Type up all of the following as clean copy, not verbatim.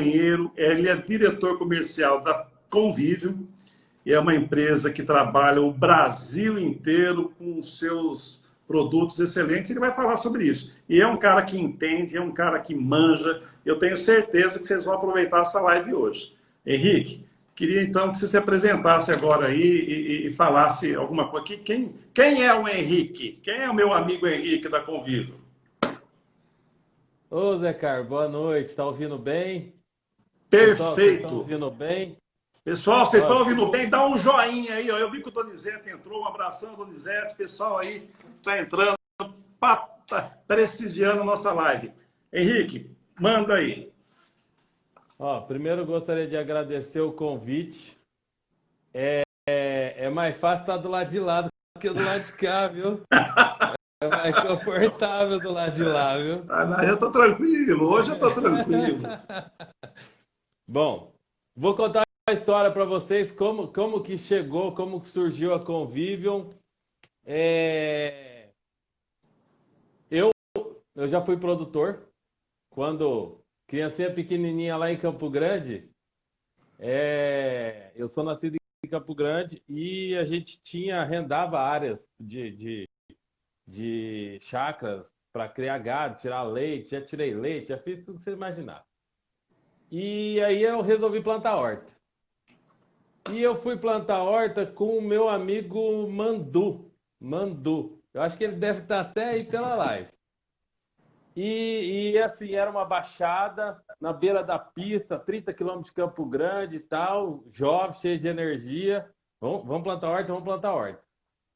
engenheiro, ele é diretor comercial da Convívio, e é uma empresa que trabalha o Brasil inteiro com seus produtos excelentes. Ele vai falar sobre isso. E é um cara que entende, é um cara que manja. Eu tenho certeza que vocês vão aproveitar essa live hoje. Henrique, queria então que você se apresentasse agora aí e falasse alguma coisa. Quem é o Henrique? Quem é o meu amigo Henrique da Convívio? Ô, Zé Carlos, boa noite. Tá ouvindo bem? Pessoal, vocês estão Perfeito. ouvindo bem? Pessoal, vocês Ó, estão ouvindo bem? Dá um joinha aí, ó. Eu vi que o Donizete entrou, um abração, Donizete. Pessoal aí está entrando, prestigiando a nossa live. Henrique, manda aí. primeiro eu gostaria de agradecer o convite. É mais fácil estar do lado de lá do que do lado de cá, viu? É mais confortável do lado de lá, viu? Ah, não, eu estou tranquilo, hoje eu estou tranquilo. Bom, vou contar uma história para vocês, como que chegou, como que surgiu a Convivium. Eu, eu já fui produtor. Quando criancinha pequenininha lá em Campo Grande, eu sou nascido em Campo Grande e a gente arrendava áreas de chácaras para criar gado, tirar leite, já tirei leite, já fiz tudo que você imaginar. E aí eu resolvi plantar horta. E eu fui plantar horta com o meu amigo Mandu. Mandu. Eu acho que ele deve estar até aí pela live. E assim, era uma baixada na beira da pista, 30 quilômetros de Campo Grande e tal, jovem, cheio de energia. Vamos plantar horta, vamos plantar horta.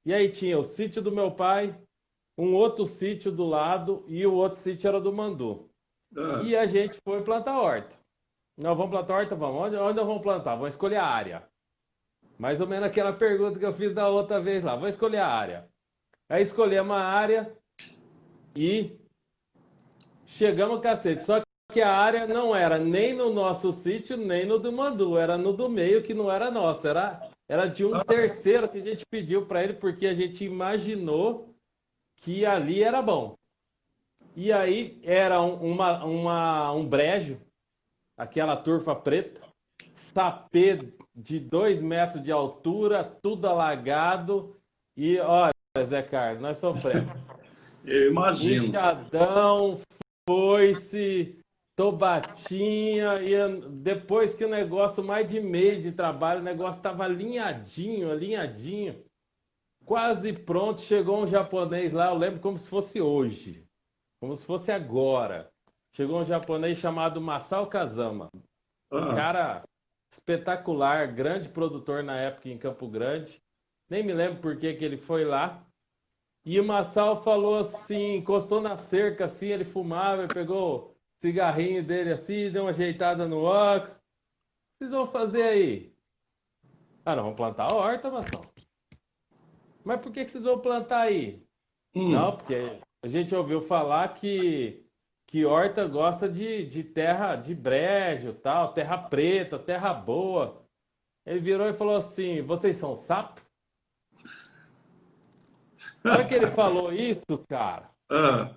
E aí tinha o sítio do meu pai, um outro sítio do lado e o outro sítio era do Mandu. Ah, E a gente foi plantar horta. Nós vamos plantar horta? Vamos. Onde nós vamos plantar? Vamos escolher a área. Mais ou menos aquela pergunta que eu fiz da outra vez lá. Vamos escolher a área. Aí escolhemos uma área e chegamos ao cacete. Só que a área não era nem no nosso sítio, nem no do Mandu. Era no do meio, que não era nosso. Era de um terceiro que a gente pediu para ele, porque a gente imaginou que ali era bom. E aí era um brejo, aquela turfa preta, sapê de 2 metros de altura, tudo alagado. E olha, Zé Carlos, nós sofremos. eu imagino. Enxadão, foice, tobatinha, e depois que o negócio, mais de mês de trabalho, o negócio estava alinhadinho, alinhadinho, quase pronto. Chegou um japonês lá, eu lembro como se fosse hoje, como se fosse agora. Chegou um japonês chamado Masao Kazama, Ah, cara espetacular, grande produtor na época em Campo Grande. Nem me lembro por que ele foi lá. E o Massal falou assim, encostou na cerca assim, ele fumava, ele pegou o cigarrinho dele assim, deu uma ajeitada no óculos. O que vocês vão fazer aí? Ah, não, vamos plantar a horta, Massal. Mas por que vocês vão plantar aí? Não, porque a gente ouviu falar que horta gosta de terra, de brejo, tal, terra preta, terra boa. Ele virou e falou assim, vocês são sapo? Na hora que ele falou isso, cara, ah,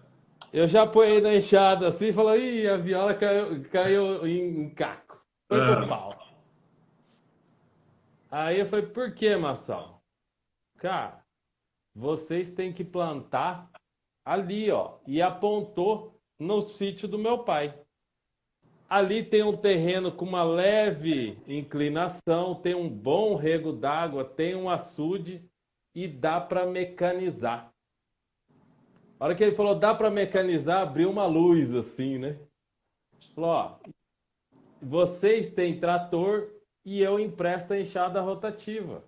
eu já apoiei na enxada assim e falou, ih, a viola caiu em caco. Foi pro ah. pau. Aí eu falei, por que, Massal? Cara, vocês têm que plantar ali, ó. E apontou no sítio do meu pai. Ali tem um terreno com uma leve inclinação, tem um bom rego d'água, tem um açude e dá para mecanizar. A hora que ele falou, dá para mecanizar, abriu uma luz assim, né? Falou, ó, vocês têm trator e eu empresto a enxada rotativa.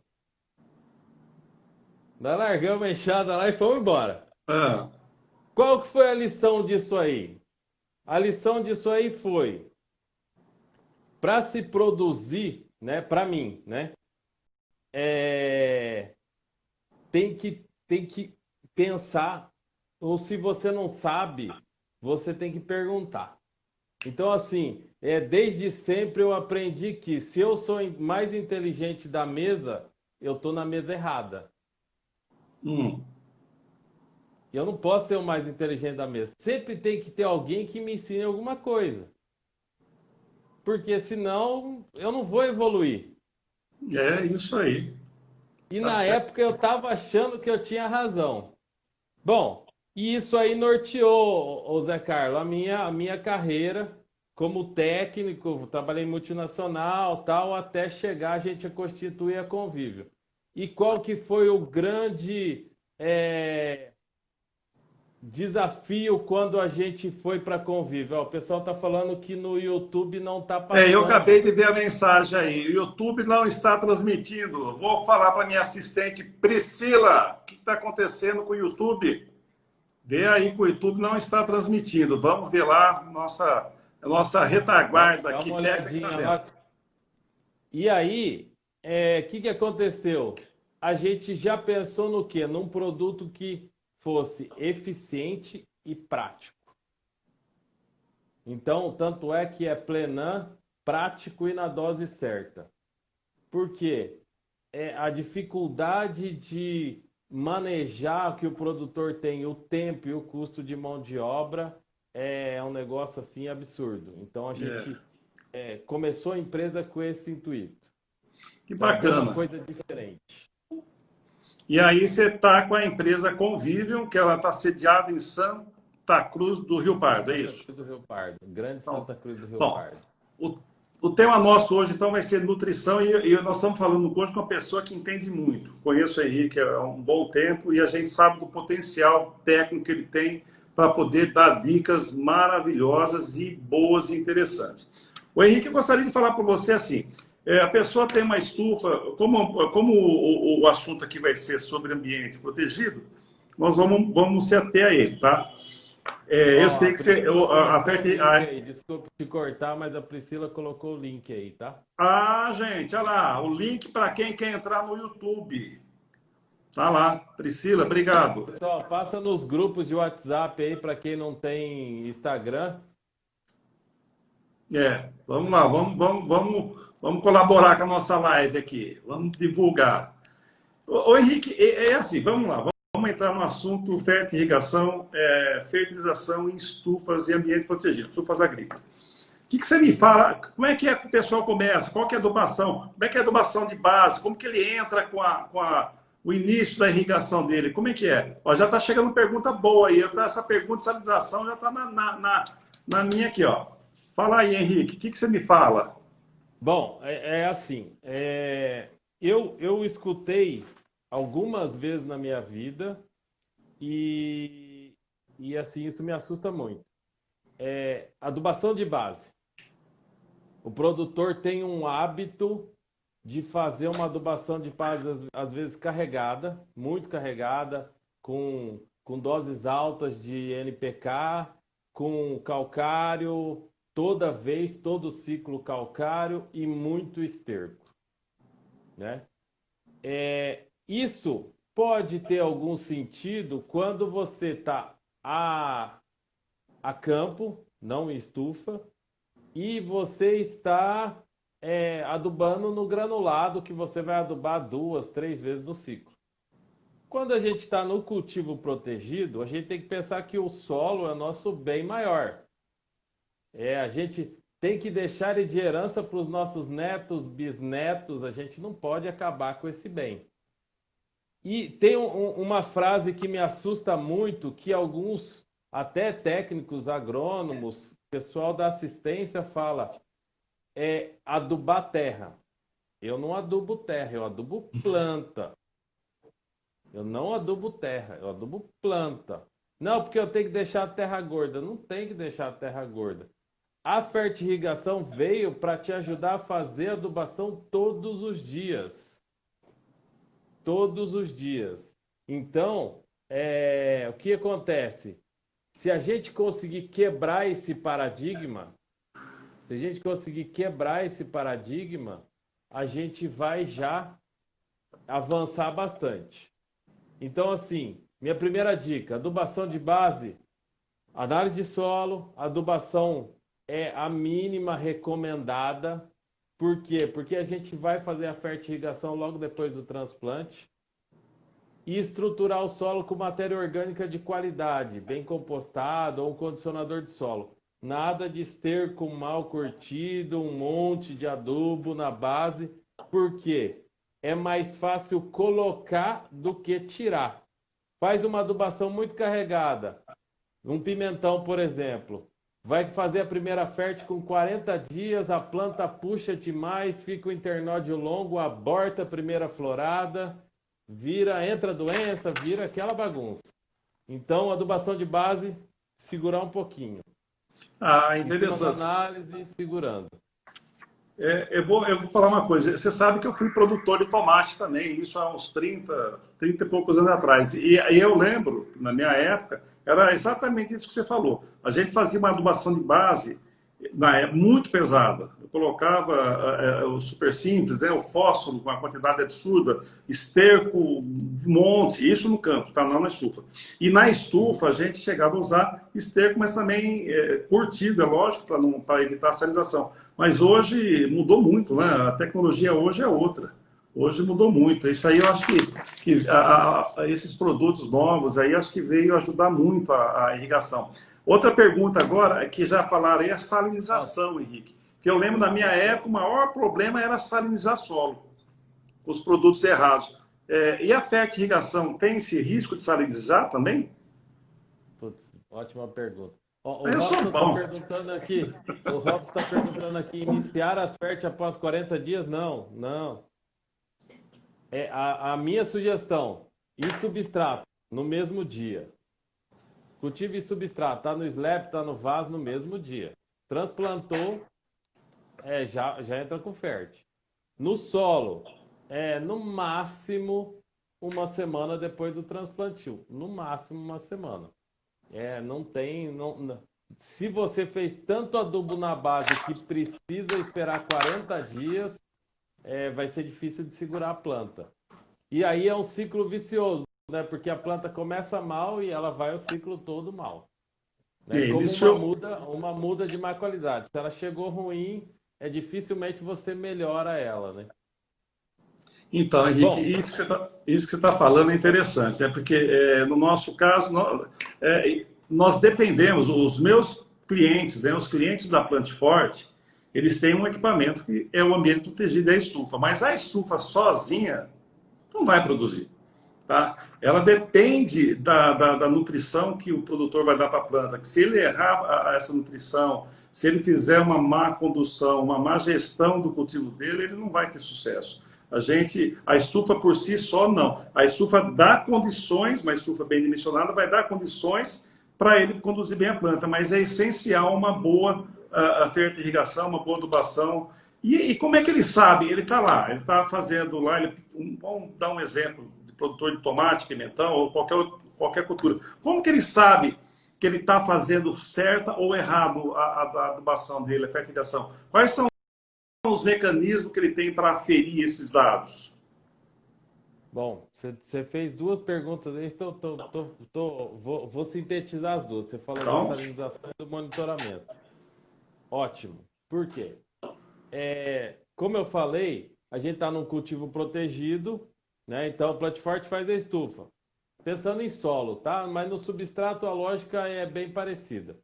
Nós largamos a enxada lá e fomos embora. Ah, Qual que foi a lição disso aí? A lição disso aí foi, para se produzir, né, para mim, né, é, tem que pensar, ou se você não sabe, você tem que perguntar. Então, assim, desde sempre eu aprendi que se eu sou mais inteligente da mesa, eu estou na mesa errada. hum. Eu não posso ser o mais inteligente da mesa. Sempre tem que ter alguém que me ensine alguma coisa. porque senão eu não vou evoluir. É isso aí. E Tá na certo. época eu estava achando que eu tinha razão. Bom, e isso aí norteou, ô Zé Carlos, a minha carreira como técnico, trabalhei em multinacional, tal, até chegar a gente a constituir a Convívio. E qual que foi o grande desafio quando a gente foi para Convívio? Ó, o pessoal está falando que no YouTube não está Eu acabei passando. de ver a mensagem aí. O YouTube não está transmitindo. Vou falar para minha assistente Priscila, o que está acontecendo com o YouTube? Vê aí que o YouTube não está transmitindo. Vamos ver lá nossa retaguarda Dá aqui, uma técnica tá olhadinha vendo. lá. E aí, o que aconteceu? A gente já pensou no quê? Num produto que fosse eficiente e prático. Então, tanto é que é Plenan, prático e na dose certa. Por quê? A dificuldade de manejar que o produtor tem, o tempo e o custo de mão de obra é um negócio assim absurdo. Então, a É, gente começou a empresa com esse intuito. que Trazer uma bacana. coisa diferente. E aí você está com a empresa Convivium, que ela está sediada em Santa Cruz do Rio Pardo, é Santa isso? Cruz do Rio Pardo. Grande Então, Santa Cruz do Rio bom, Pardo. o, o tema nosso hoje então vai ser nutrição e nós estamos falando hoje com uma pessoa que entende muito. Conheço o Henrique há um bom tempo e a gente sabe do potencial técnico que ele tem para poder dar dicas maravilhosas e boas e interessantes. O Henrique, eu gostaria de falar para você assim, a pessoa tem uma estufa, como o assunto aqui vai ser sobre ambiente protegido, nós vamos se ater a ele, tá? Eu Ó, a sei que você, Priscila colocou o link a, aí. Desculpe te cortar, mas a Priscila colocou o link aí, tá? gente, olha lá, o link para quem quer entrar no YouTube. Tá lá. Priscila, obrigado. Pessoal, passa nos grupos de WhatsApp aí para quem não tem Instagram. Vamos lá, vamos colaborar com a nossa live aqui. Vamos divulgar. Ô Henrique, é assim, vamos lá, vamos entrar no assunto fertirrigação, fertilização em estufas e ambiente protegido, estufas agrícolas. O que você me fala? Como é que o pessoal começa? Qual que é a adubação? Como é que é a adubação de base? Como que ele entra com o início da irrigação dele? Como é que é? Ó, já está chegando pergunta boa aí. Essa pergunta de salinização já está na minha aqui, ó. Fala aí, Henrique. O que você me fala? Bom, assim. Eu escutei algumas vezes na minha vida e, assim, isso me assusta muito. Adubação de base. O produtor tem um hábito de fazer uma adubação de base, às vezes carregada, muito carregada, com doses altas de NPK, com calcário, toda vez, todo ciclo calcário e muito esterco, né? Isso pode ter algum sentido quando você está a campo, não em estufa, e você está adubando no granulado, que você vai adubar 2, 3 vezes no ciclo. Quando a gente está no cultivo protegido, a gente tem que pensar que o solo é nosso bem maior. A gente tem que deixar ele de herança para os nossos netos, bisnetos, a gente não pode acabar com esse bem. E tem uma frase que me assusta muito, que alguns, até técnicos, agrônomos, pessoal da assistência fala, adubar terra. Eu não adubo terra, eu adubo planta. Eu não adubo terra, eu adubo planta. Não, porque eu tenho que deixar a terra gorda. Não tem que deixar a terra gorda. A fertirrigação veio para te ajudar a fazer adubação todos os dias. Todos os dias. Então, o que acontece? Se a gente conseguir quebrar esse paradigma, a gente vai já avançar bastante. Então, assim, minha primeira dica, adubação de base, análise de solo, adubação é a mínima recomendada. Por quê? Porque a gente vai fazer a fertirrigação logo depois do transplante e estruturar o solo com matéria orgânica de qualidade, bem compostado ou um condicionador de solo. Nada de esterco mal curtido, um monte de adubo na base. Por quê? É mais fácil colocar do que tirar. Faz uma adubação muito carregada. Um pimentão, por exemplo. Vai fazer a primeira fértil com 40 dias, a planta puxa demais, fica o internódio longo, aborta a primeira florada, entra doença, vira aquela bagunça. Então, adubação de base, segurar um pouquinho. Ah, Em cima da interessante. análise, segurando. Eu vou falar uma coisa. Você sabe que eu fui produtor de tomate também, isso há uns 30 e poucos anos atrás. E eu lembro, na minha época, era exatamente isso que você falou. A gente fazia uma adubação de base muito pesada. Eu colocava o super simples, né, o fósforo com uma quantidade absurda, esterco, um monte, isso no campo, tá? Não na estufa. E na estufa a gente chegava a usar esterco, mas também curtido, é lógico, para evitar a salinização. Mas hoje mudou muito, né? A tecnologia hoje é outra. Hoje mudou muito. Isso aí eu acho que esses produtos novos aí acho que veio ajudar muito a irrigação. Outra pergunta agora, que já falaram aí, é a salinização, Henrique. Que eu lembro na minha época, o maior problema era salinizar solo, os produtos errados. E a fertirrigação tem esse risco de salinizar também? Putz, ótima pergunta. Ó, o Eu sou Robson está bom. perguntando aqui. O Robson está perguntando aqui, iniciar as férteis após 40 dias? Não, não. A minha sugestão, e substrato, no mesmo dia. Cultivo e substrato, tá no slab, tá no vaso no mesmo dia. Transplantou, já entra com fértil. No solo, no máximo uma semana depois do transplantio. No máximo uma semana. Não tem. Se você fez tanto adubo na base que precisa esperar 40 dias, vai ser difícil de segurar a planta. E aí é um ciclo vicioso, né? Porque a planta começa mal e ela vai o ciclo todo mal. Né? E Como isso, uma muda de má qualidade. Se ela chegou ruim, dificilmente você melhora ela, né? então, Henrique, Bom, isso que você está falando é interessante, né? Porque no nosso caso, nós dependemos, os meus clientes, né, os clientes da Plant Forte, eles têm um equipamento que é o ambiente protegido, é a estufa, mas a estufa sozinha não vai produzir. Tá? Ela depende da nutrição que o produtor vai dar para a planta. Que se ele errar essa nutrição, se ele fizer uma má condução, uma má gestão do cultivo dele, ele não vai ter sucesso. A estufa por si só, não. A estufa dá condições, uma estufa bem dimensionada vai dar condições para ele conduzir bem a planta, mas é essencial uma boa fertirrigação, uma boa adubação. E como é que ele sabe? Ele está lá, ele está fazendo lá, vamos dar um exemplo, produtor de tomate, pimentão ou qualquer cultura. Como que ele sabe que ele está fazendo certa ou errado a adubação dele, a fertilização? Quais são os mecanismos que ele tem para aferir esses dados? bom, você fez duas perguntas aí, vou sintetizar as duas. Você falou da Então, salinização e do monitoramento. Ótimo. Por quê? Como eu falei, a gente está num cultivo protegido, né? Então, o Plant Forte faz a estufa. Pensando em solo, tá? Mas no substrato a lógica é bem parecida.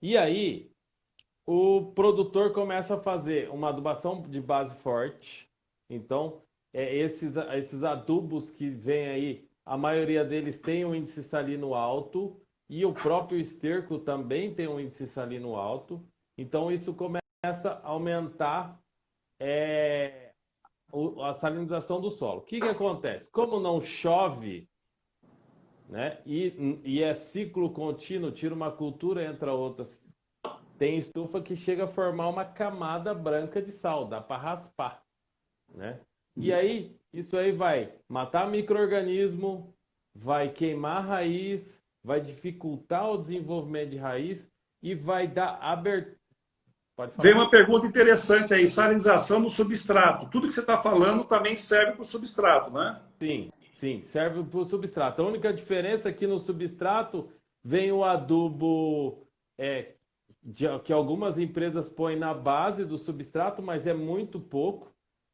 E aí, o produtor começa a fazer uma adubação de base forte. Então, esses adubos que vêm aí, a maioria deles tem um índice salino alto e o próprio esterco também tem um índice salino alto. Então, isso começa a aumentar a salinização do solo. O que acontece? Como não chove, né, e é ciclo contínuo, tira uma cultura, entra outra, tem estufa que chega a formar uma camada branca de sal, dá para raspar, né? E aí, isso aí vai matar micro-organismo, vai queimar a raiz, vai dificultar o desenvolvimento de raiz e vai dar abertura. Pode vem falar. uma pergunta interessante aí, salinização no substrato. Tudo que você está falando também serve para o substrato, né? Sim, sim, serve para o substrato. A única diferença é que no substrato vem o adubo que algumas empresas põem na base do substrato, mas é muito pouco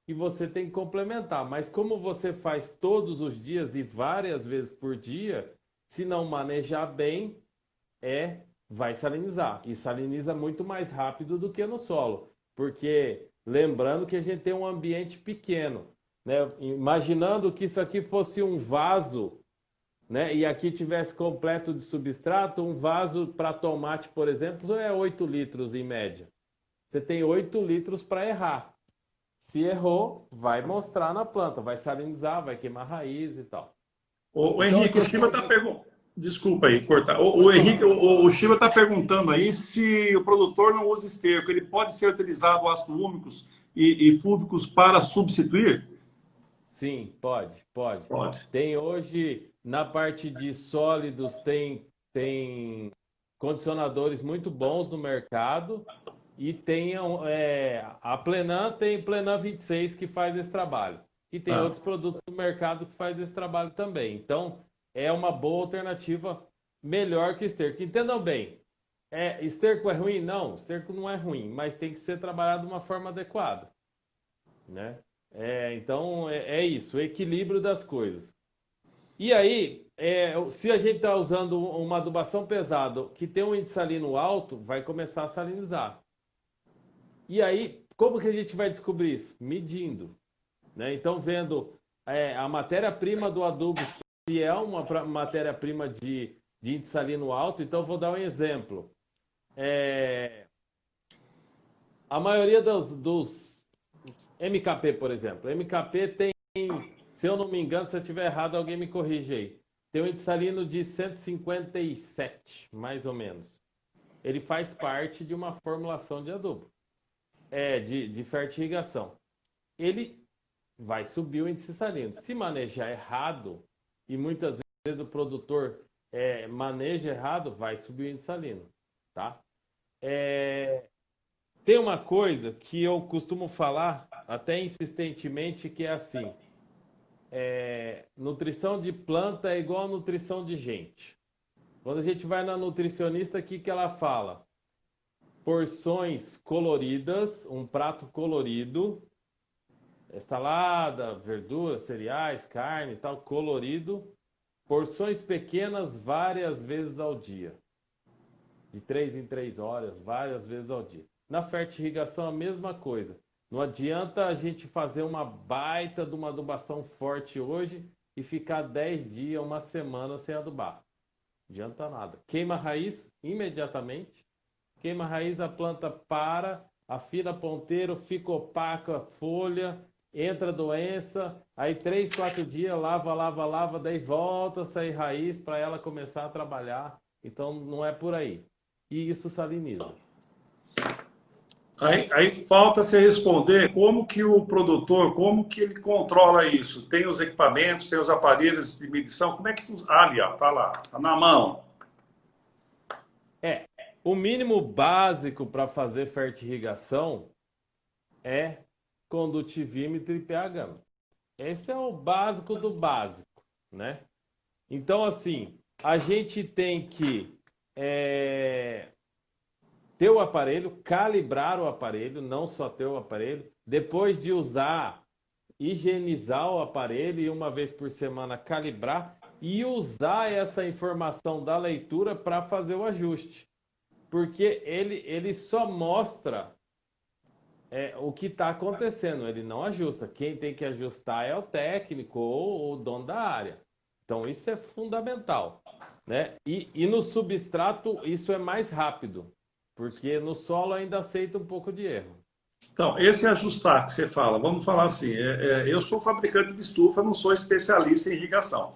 e você tem que complementar. Mas como você faz todos os dias e várias vezes por dia, se não manejar bem, vai salinizar. E saliniza muito mais rápido do que no solo. Porque, lembrando que a gente tem um ambiente pequeno, né? Imaginando que isso aqui fosse um vaso, né? E aqui tivesse completo de substrato, um vaso para tomate, por exemplo, é 8 litros em média. Você tem 8 litros para errar. Se errou, vai mostrar na planta, vai salinizar, vai queimar raiz e tal. O Então, Henrique, o Shiba está perguntando. Desculpa aí, cortar. O pode Henrique, falar. o Shiba está perguntando aí se o produtor não usa esterco, ele pode ser utilizado ácidos úmicos e fúlvicos para substituir? Sim, pode, pode. Pode. Tem hoje, na parte de sólidos, tem condicionadores muito bons no mercado e tem a Plenan, tem Plenan 26 que faz esse trabalho. E tem Ah. outros produtos no mercado que faz esse trabalho também. Então, é uma boa alternativa, melhor que esterco. Entendam bem, esterco é ruim? Não, esterco não é ruim, mas tem que ser trabalhado de uma forma adequada, né? Então, é isso, o equilíbrio das coisas. E aí, se a gente está usando uma adubação pesada que tem um índice salino alto, vai começar a salinizar. E aí, como que a gente vai descobrir isso? Medindo, né? Então, vendo a matéria-prima do adubo, se é uma matéria-prima de índice salino alto. Então, vou dar um exemplo. A maioria dos MKP, por exemplo. MKP tem, se eu não me engano, se eu estiver errado, alguém me corrige aí. Tem um índice salino de 157, mais ou menos. Ele faz parte de uma formulação de adubo, de fertirrigação. Ele vai subir o índice salino. Se manejar errado, e muitas vezes o produtor maneja errado, vai subir o índice salino, tá? Tem uma coisa que eu costumo falar, até insistentemente, que é assim: nutrição de planta é igual a nutrição de gente. Quando a gente vai na nutricionista, o que ela fala? Porções coloridas, um prato colorido, salada, verduras, cereais, carne e tal, colorido. Porções pequenas várias vezes ao dia. De 3 em 3 horas, várias vezes ao dia. Na fertirrigação, a mesma coisa. Não adianta a gente fazer uma baita de uma adubação forte hoje e ficar 10 dias, uma semana sem adubar. Não adianta nada. Queima a raiz imediatamente. Queima a raiz, a planta para, afina ponteiro, fica opaca a folha, entra doença, aí 3, 4 dias, lava, daí volta a sair raiz para ela começar a trabalhar. Então, não é por aí. E isso saliniza. Aí falta você responder como que o produtor, como que ele controla isso? Tem os equipamentos, tem os aparelhos de medição, como é que funciona? Ah, ali, ó, tá lá, tá na mão. O mínimo básico para fazer fertirrigação é condutivímetro e pH. Esse é o básico do básico, né? Então, assim, a gente tem que ter o aparelho, calibrar o aparelho, não só ter o aparelho. Depois de usar, higienizar o aparelho e uma vez por semana calibrar e usar essa informação da leitura para fazer o ajuste. Porque ele só mostra o que está acontecendo, ele não ajusta. Quem tem que ajustar é o técnico ou o dono da área. Então, isso é fundamental, né? E no substrato, isso é mais rápido, porque no solo ainda aceita um pouco de erro. Então, esse ajustar que você fala, vamos falar assim, eu sou fabricante de estufa, não sou especialista em irrigação.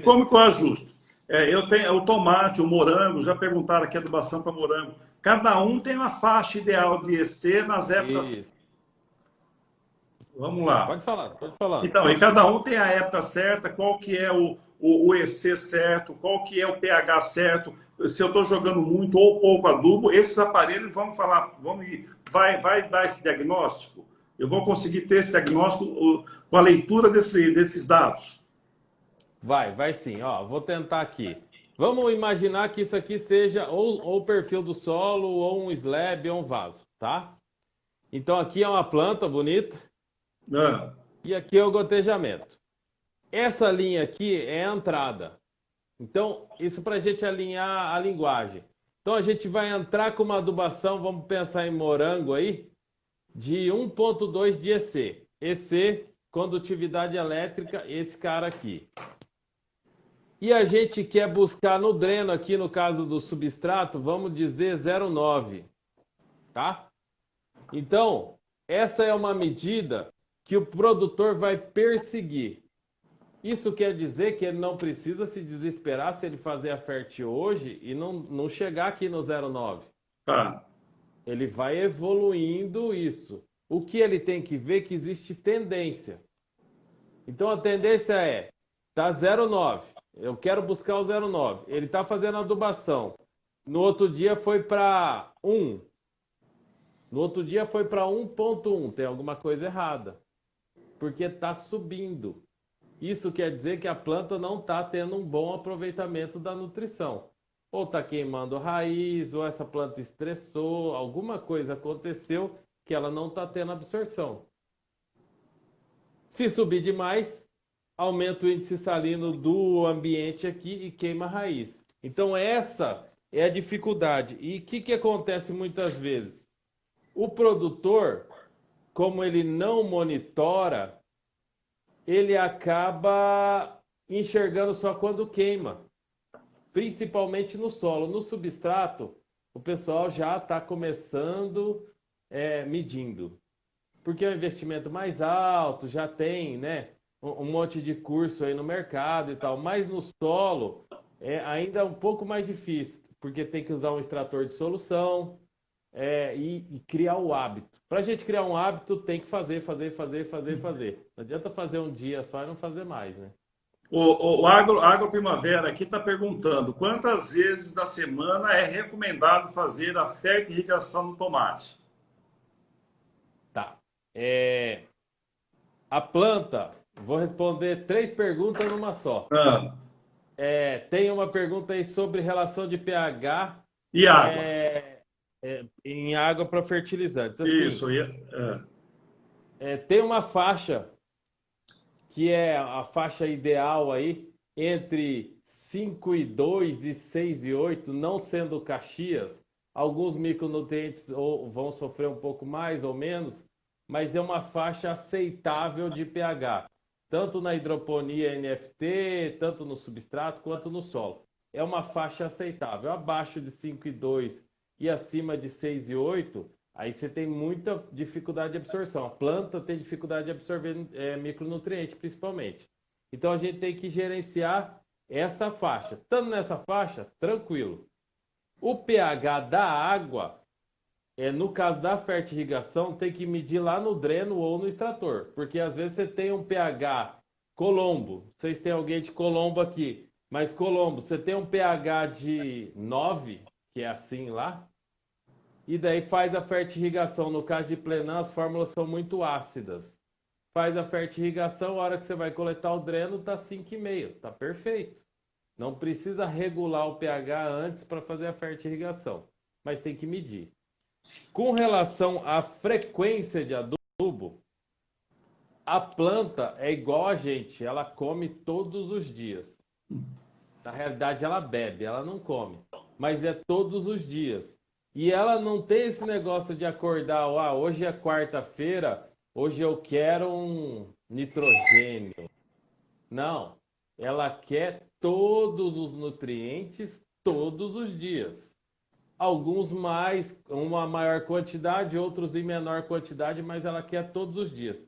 Como que eu ajusto? Eu tenho o tomate, o morango, já perguntaram aqui a adubação para morango. Cada um tem uma faixa ideal de EC nas épocas. Isso. Vamos lá. Pode falar, pode falar. Então, e cada um tem a época certa, qual que é o EC certo, qual que é o pH certo, se eu estou jogando muito ou pouco adubo, esses aparelhos vai dar esse diagnóstico? Eu vou conseguir ter esse diagnóstico com a leitura desses dados? Vai sim. Ó, vou tentar aqui. Vamos imaginar que isso aqui seja ou o perfil do solo, ou um slab, ou um vaso, tá? Então aqui é uma planta bonita. E aqui é o gotejamento. Essa linha aqui é a entrada. Então, isso para a gente alinhar a linguagem. Então, a gente vai entrar com uma adubação, vamos pensar em morango aí, de 1,2 de EC. EC, condutividade elétrica, esse cara aqui. E a gente quer buscar no dreno aqui, no caso do substrato, vamos dizer 0,9, tá? Então, essa é uma medida que o produtor vai perseguir. Isso quer dizer que ele não precisa se desesperar se ele fazer a FERT hoje e não chegar aqui no 0,9. Tá. Ele vai evoluindo isso. O que ele tem que ver é que existe tendência. Então a tendência é, tá 0,9. Eu quero buscar o 0,9. Ele está fazendo adubação. No outro dia foi para 1. No outro dia foi para 1,1. Tem alguma coisa errada. Porque está subindo. Isso quer dizer que a planta não está tendo um bom aproveitamento da nutrição. Ou está queimando raiz, ou essa planta estressou, alguma coisa aconteceu que ela não está tendo absorção. Se subir demais, aumenta o índice salino do ambiente aqui e queima a raiz. Então essa é a dificuldade. E o que acontece muitas vezes? O produtor, como ele não monitora, ele acaba enxergando só quando queima, principalmente no solo. No substrato, o pessoal já está começando medindo, porque é um investimento mais alto, já tem, né, um monte de curso aí no mercado e tal, mas no solo é ainda um pouco mais difícil, porque tem que usar um extrator de solução e criar o hábito. Para a gente criar um hábito, tem que fazer. Não adianta fazer um dia só e não fazer mais, né? O Agro Primavera aqui está perguntando quantas vezes da semana é recomendado fazer a fertirrigação no tomate? Tá. A planta, vou responder 3 perguntas numa só. Ah, Tem uma pergunta aí sobre relação de pH e água? em água para fertilizantes. Assim, Isso. tem uma faixa que é a faixa ideal aí, entre 5,2 e 6,8, não sendo Caxias. Alguns micronutrientes vão sofrer um pouco mais ou menos, mas é uma faixa aceitável de pH, tanto na hidroponia NFT, tanto no substrato quanto no solo. É uma faixa aceitável. Abaixo de 5,2 e acima de 6,8, aí você tem muita dificuldade de absorção. A planta tem dificuldade de absorver micronutrientes, principalmente. Então a gente tem que gerenciar essa faixa. Estando nessa faixa, tranquilo. O pH da água, no caso da fertirrigação, tem que medir lá no dreno ou no extrator. Porque às vezes você tem um pH Colombo. Não sei se tem alguém de Colombo aqui. Mas Colombo, você tem um pH de 9, que é assim lá, e daí faz a fertirrigação. No caso de Plenan, as fórmulas são muito ácidas. Faz a fertirrigação, a hora que você vai coletar o dreno, tá 5,5, tá perfeito. Não precisa regular o pH antes para fazer a fertirrigação, mas tem que medir. Com relação à frequência de adubo, a planta é igual a gente, ela come todos os dias. Na realidade, ela bebe, ela não come, mas é todos os dias. E ela não tem esse negócio de acordar, hoje é quarta-feira, hoje eu quero um nitrogênio. Não, ela quer todos os nutrientes todos os dias. Alguns mais, uma maior quantidade, outros em menor quantidade, mas ela quer todos os dias.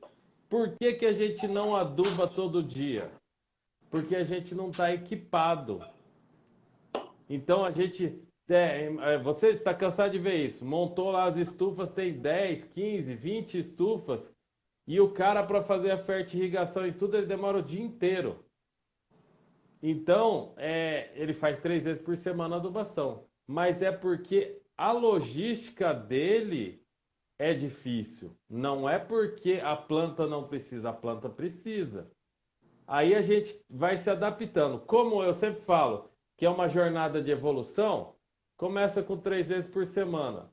Por que que a gente não aduba todo dia? Porque a gente não está equipado. Então a gente... você está cansado de ver isso. Montou lá as estufas, tem 10, 15, 20 estufas, e o cara, para fazer a fertirrigação e tudo, ele demora o dia inteiro. Então, ele faz 3 vezes por semana a adubação. Mas é porque a logística dele é difícil. Não é porque a planta não precisa, a planta precisa. Aí a gente vai se adaptando. Como eu sempre falo, que é uma jornada de evolução, começa com 3 vezes por semana.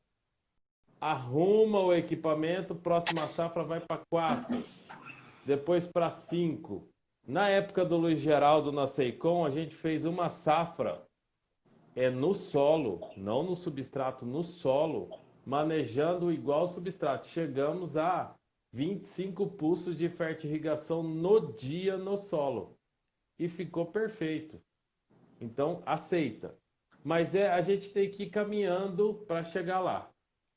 Arruma o equipamento, próxima safra vai para 4, depois para 5. Na época do Luiz Geraldo na Seicon, a gente fez uma safra no solo, não no substrato, no solo, manejando igual substrato. Chegamos a 25 pulsos de fertirrigação no dia no solo. E ficou perfeito. Então, aceita. Mas a gente tem que ir caminhando para chegar lá.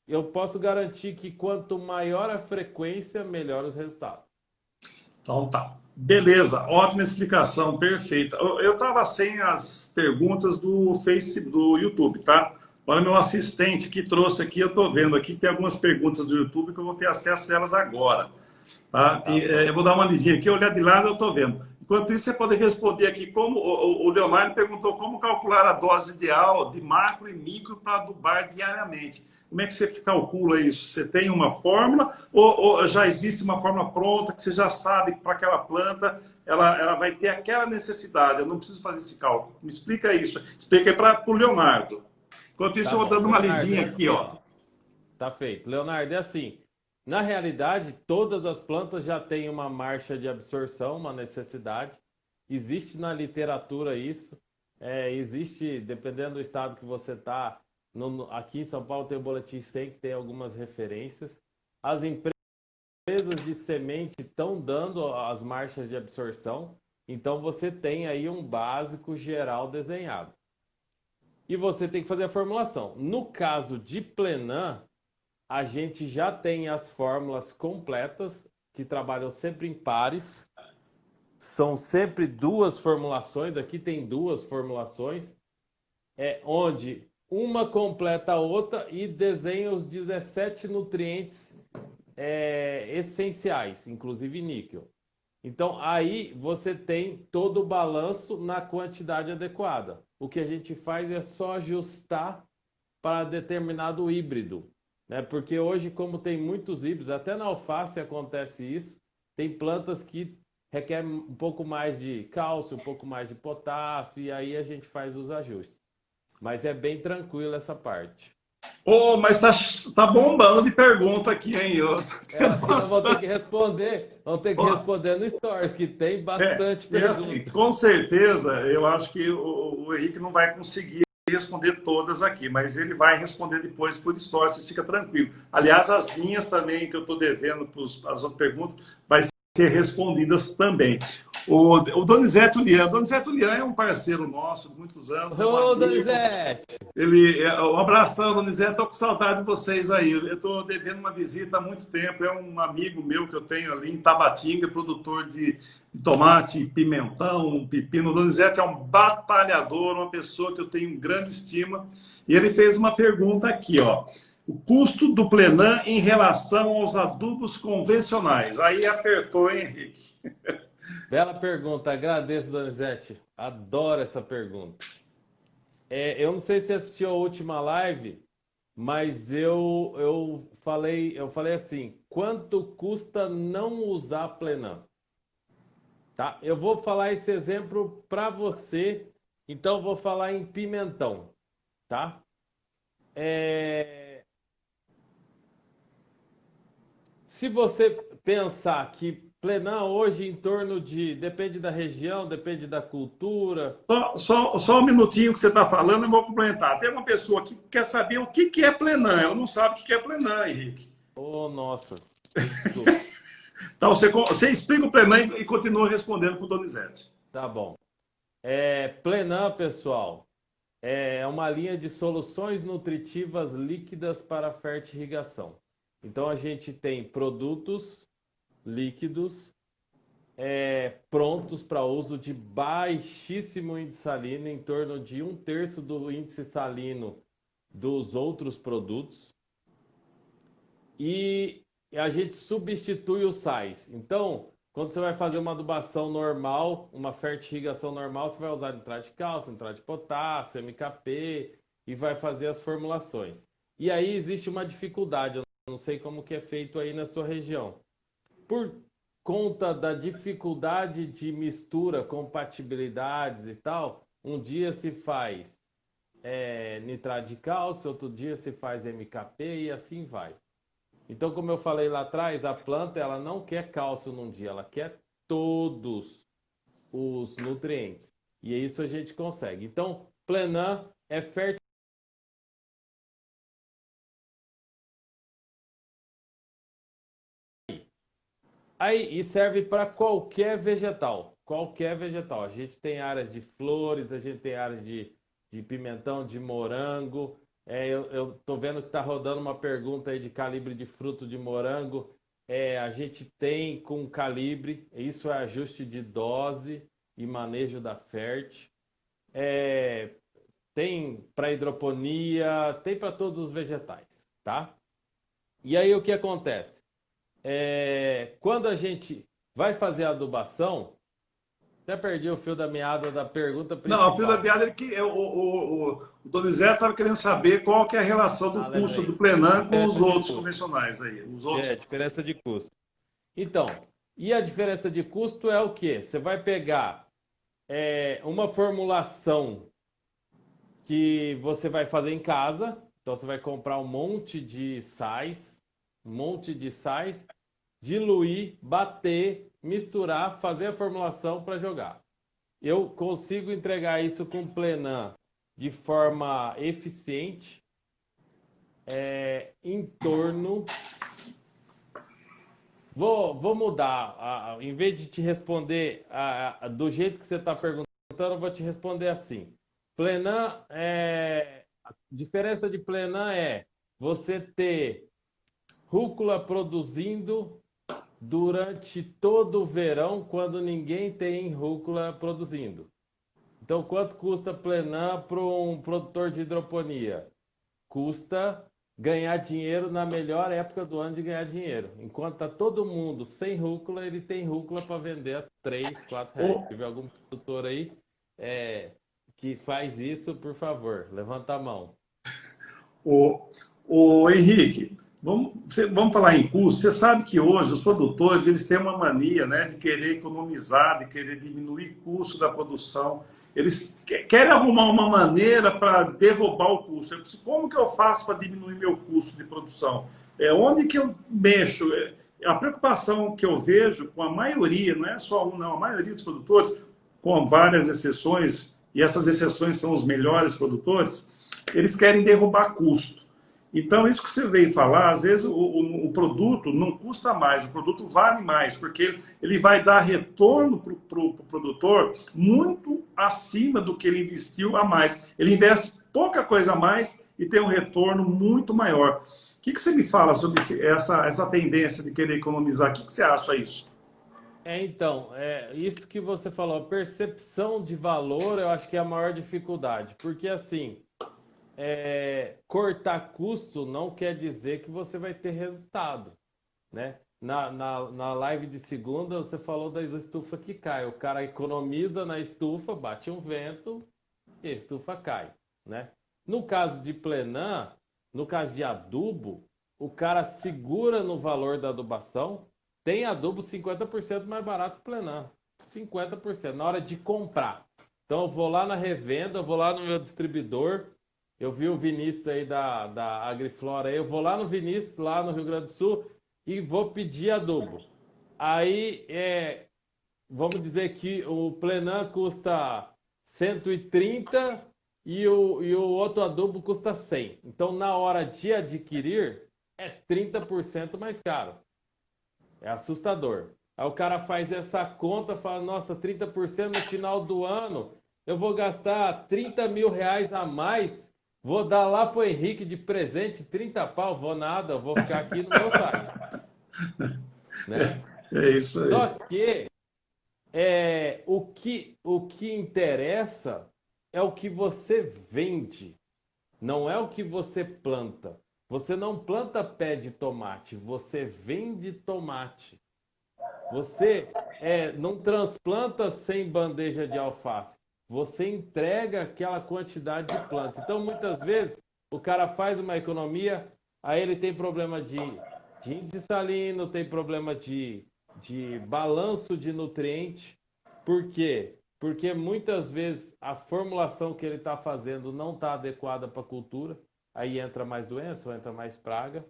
Eu posso garantir que quanto maior a frequência, melhor os resultados. Então tá. Beleza, ótima explicação, perfeita. Eu estava sem as perguntas do Facebook, do YouTube, tá? Agora meu assistente que trouxe aqui, eu estou vendo aqui que tem algumas perguntas do YouTube que eu vou ter acesso a elas agora. Tá? Tá E, bom. eu vou dar uma lidinha aqui, olhar de lado eu estou vendo. Enquanto isso, você pode responder aqui como o Leonardo perguntou como calcular a dose ideal de macro e micro para adubar diariamente. Como é que você calcula isso? Você tem uma fórmula ou já existe uma fórmula pronta que você já sabe que para aquela planta ela vai ter aquela necessidade? Eu não preciso fazer esse cálculo. Me explica isso. Explica aí para o Leonardo. Enquanto isso, Tá eu vou bom. dando uma Leonardo, lidinha é aqui, assim, ó. ó. Tá feito. Leonardo, é assim. Na realidade, todas as plantas já têm uma marcha de absorção, uma necessidade. Existe na literatura isso. Existe, dependendo do estado que você está, aqui em São Paulo tem o Boletim 100, que tem algumas referências. As empresas de semente estão dando as marchas de absorção. Então, você tem aí um básico geral desenhado. E você tem que fazer a formulação. No caso de Plenã, a gente já tem as fórmulas completas, que trabalham sempre em pares. São sempre duas formulações, aqui tem duas formulações, onde uma completa a outra e desenha os 17 nutrientes essenciais, inclusive níquel. Então, aí você tem todo o balanço na quantidade adequada. O que a gente faz é só ajustar para determinado híbrido, né? Porque hoje, como tem muitos híbridos, até na alface acontece isso, tem plantas que requerem um pouco mais de cálcio, um pouco mais de potássio, e aí a gente faz os ajustes. Mas é bem tranquilo essa parte. Oh, mas tá bombando de pergunta aqui, hein? Eu tô Eu tendo acho que nós bastante. vamos ter que Ó, responder no Stories, que tem bastante e assim, pergunta. com certeza, eu acho que o Henrique não vai conseguir responder todas aqui, mas ele vai responder depois por história, você fica tranquilo. Aliás, as minhas também, que eu estou devendo para as outras perguntas, vai ser respondidas também. O Donizete Ulian. O Donizete Ulian é um parceiro nosso de muitos anos, é um Ô, amigo. Donizete! Um abração, Donizete. Estou com saudade de vocês aí. Eu estou devendo uma visita há muito tempo. É um amigo meu que eu tenho ali em Tabatinga, produtor de tomate, pimentão, pepino. O Donizete é um batalhador, uma pessoa que eu tenho grande estima. E ele fez uma pergunta aqui, ó. O custo do Plenã em relação aos adubos convencionais. Aí apertou, hein, Henrique? Bela pergunta, agradeço, Donizete. Adoro essa pergunta. Eu não sei se assistiu a última live, mas eu falei assim, quanto custa não usar Plenã? Tá? Eu vou falar esse exemplo para você, então eu vou falar em pimentão, tá? É, Se você pensar que Plenã hoje em torno de, depende da região, depende da cultura. Só um minutinho que você está falando, eu vou complementar. Tem uma pessoa aqui que quer saber o que é Plenã. Eu não sabe o que é Plenã, Henrique. Oh, nossa, desculpa. Então, você explica o Plenã e continua respondendo para o Donizete. Tá bom. Plenã, pessoal, é uma linha de soluções nutritivas líquidas para fertirrigação. Então, a gente tem produtos líquidos prontos para uso de baixíssimo índice salino, em torno de 1/3 do índice salino dos outros produtos. E a gente substitui os sais. Então, quando você vai fazer uma adubação normal, uma fertirrigação normal, você vai usar nitrato de cálcio, nitrato de potássio, MKP e vai fazer as formulações. E aí existe uma dificuldade, eu não sei como que é feito aí na sua região. Por conta da dificuldade de mistura, compatibilidades e tal, um dia se faz nitrato de cálcio, outro dia se faz MKP e assim vai. Então, como eu falei lá atrás, a planta ela não quer cálcio num dia, ela quer todos. os nutrientes. E isso a gente consegue. Então, Plenan é fértil. Aí, e serve para qualquer vegetal. Qualquer vegetal. A gente tem áreas de flores, a gente tem áreas de pimentão, de morango. Eu tô vendo que está rodando uma pergunta aí de calibre de fruto de morango. A gente tem com calibre, isso é ajuste de dose e manejo da fértil. Tem para hidroponia, tem para todos os vegetais, tá? E aí o que acontece? Quando a gente vai fazer a adubação, até perdi o fio da meada da pergunta Não, o fio da principal. piada é que o Donizete estava querendo saber qual que é a relação do custo Lembrei. do Plenan com os Diferença de outros custo. convencionais aí. Os outros. Diferença de custo. Então, e a diferença de custo é o quê? Você vai pegar uma formulação que você vai fazer em casa. Então, você vai comprar um monte de sais, diluir, bater, misturar, fazer a formulação para jogar. Eu consigo entregar isso com Plenan de forma eficiente, em torno. Vou mudar. Em vez de te responder do jeito que você está perguntando, eu vou te responder assim. Plenan a diferença de Plenan é você ter rúcula produzindo durante todo o verão, quando ninguém tem rúcula produzindo. Então, quanto custa Plenan para um produtor de hidroponia? Custa ganhar dinheiro na melhor época do ano de ganhar dinheiro. Enquanto está todo mundo sem rúcula, ele tem rúcula para vender a 3, 4 reais. Se tiver algum produtor aí que faz isso, por favor, levanta a mão. O Henrique, vamos falar em custo. Você sabe que hoje os produtores eles têm uma mania, né, de querer economizar, de querer diminuir o custo da produção. Eles querem arrumar uma maneira para derrubar o custo. Como que eu faço para diminuir meu custo de produção? Onde que eu mexo? A preocupação que eu vejo com a maioria, não é só um, não, a maioria dos produtores, com várias exceções, e essas exceções são os melhores produtores, eles querem derrubar custo. Então, isso que você veio falar, às vezes o produto não custa mais, o produto vale mais, porque ele vai dar retorno para o produtor muito acima do que ele investiu a mais. Ele investe pouca coisa a mais e tem um retorno muito maior. O que você me fala sobre essa tendência de querer economizar? O que você acha isso? Então, isso que você falou, a percepção de valor, eu acho que é a maior dificuldade, porque assim, cortar custo não quer dizer que você vai ter resultado, né? Na live de segunda, você falou da estufa que cai. O cara economiza na estufa, bate um vento e a estufa cai, né? No caso de Plenan, no caso de adubo, o cara segura no valor da adubação. Tem adubo 50% mais barato que Plenan. 50% na hora de comprar. Então eu vou lá na revenda, eu vou lá no meu distribuidor. Eu vi o Vinícius aí da Agriflora aí. Eu vou lá no Vinícius, lá no Rio Grande do Sul, e vou pedir adubo. Aí, vamos dizer que o Plenan custa 130 e o outro adubo custa 100. Então, na hora de adquirir, é 30% mais caro. É assustador. Aí o cara faz essa conta, fala, nossa, 30% no final do ano, eu vou gastar 30 mil reais a mais, vou dar lá pro Henrique de presente 30 pau, vou nada, eu vou ficar aqui no meu site, né? É isso aí. Só que o que interessa é o que você vende, não é o que você planta. Você não planta pé de tomate, você vende tomate. Você não transplanta 100 bandeja de alface. Você entrega aquela quantidade de planta. Então, muitas vezes, o cara faz uma economia, aí ele tem problema de índice salino, tem problema de balanço de nutriente. Por quê? Porque muitas vezes a formulação que ele está fazendo não está adequada para a cultura. Aí entra mais doença, ou entra mais praga.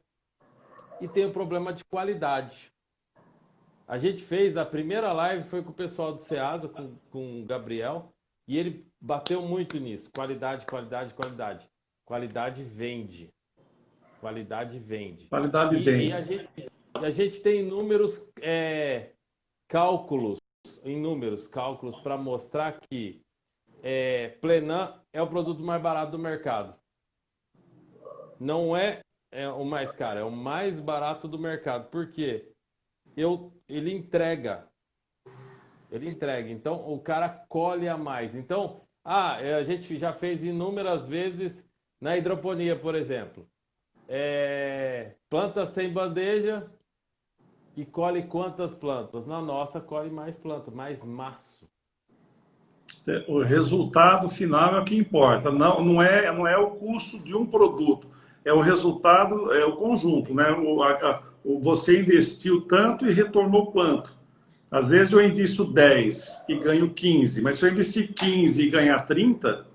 E tem o problema de qualidade. A gente fez, a primeira live foi com o pessoal do Ceasa, com o Gabriel, e ele bateu muito nisso. Qualidade, qualidade, qualidade. Qualidade vende. Qualidade vende. Qualidade E vende. a gente tem inúmeros cálculos para mostrar que Plenan é o produto mais barato do mercado. Não é o mais caro, é o mais barato do mercado. Por quê? Ele entrega. Ele entrega. Então, o cara colhe a mais. Então, a gente já fez inúmeras vezes na hidroponia, por exemplo. Planta sem bandeja e colhe quantas plantas? Na nossa, colhe mais plantas, mais maço. O resultado final é o que importa. Não é o custo de um produto, é o resultado, é o conjunto, né? Você investiu tanto e retornou quanto. Às vezes eu invisto 10 e ganho 15, mas se eu investir 15 e ganhar 30,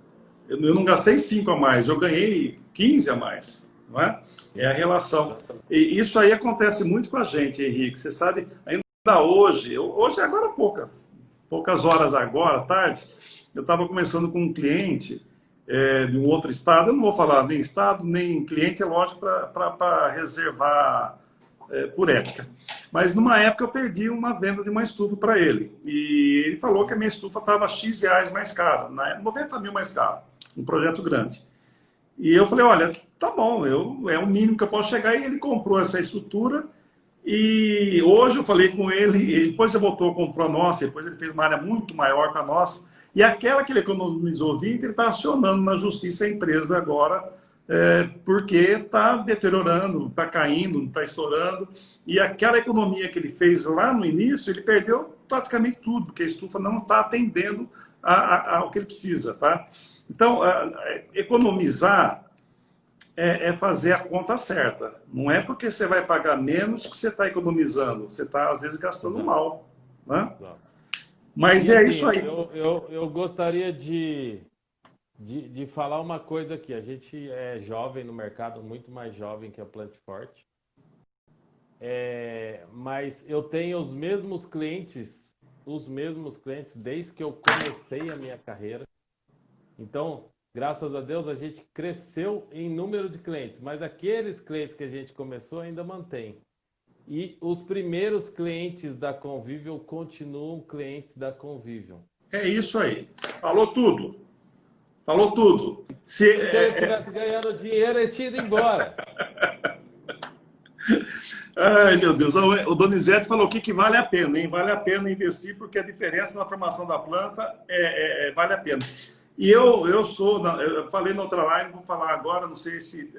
eu não gastei 5 a mais, eu ganhei 15 a mais. Não é? É a relação. E isso aí acontece muito com a gente, Henrique. Você sabe, ainda hoje agora poucas horas agora, tarde, eu estava conversando com um cliente de um outro estado. Eu não vou falar nem estado, nem cliente, é lógico, para reservar por ética. Mas numa época eu perdi uma venda de uma estufa para ele. E ele falou que a minha estufa estava X reais mais cara, 90 mil mais cara, um projeto grande. E eu falei, olha, tá bom, é o mínimo que eu posso chegar. E ele comprou essa estrutura. E hoje eu falei com ele, e depois ele voltou, comprou a nossa, depois ele fez uma área muito maior que a nossa. E aquela que ele economizou 20, ele está acionando na justiça a empresa agora, porque está deteriorando, está caindo, está estourando. E aquela economia que ele fez lá no início, ele perdeu praticamente tudo, porque a estufa não está atendendo ao que ele precisa. Tá? Então, economizar é fazer a conta certa. Não é porque você vai pagar menos que você está economizando. Você está, às vezes, gastando mal. Né? Mas é assim, isso aí. Eu gostaria de falar uma coisa aqui. A gente é jovem no mercado, muito mais jovem que a Plant Forte. Mas eu tenho os mesmos clientes desde que eu comecei a minha carreira. Então, graças a Deus, a gente cresceu em número de clientes, mas aqueles clientes que a gente começou ainda mantém. E os primeiros clientes da Convivial continuam clientes da Convivial. É isso aí. Falou tudo. Falou tudo. Se ele estivesse ganhando dinheiro, ele tinha ido embora. Ai, meu Deus. O Donizete falou que vale a pena, hein? Vale a pena investir, porque a diferença na formação da planta vale a pena. E eu falei na outra live, vou falar agora, não sei se...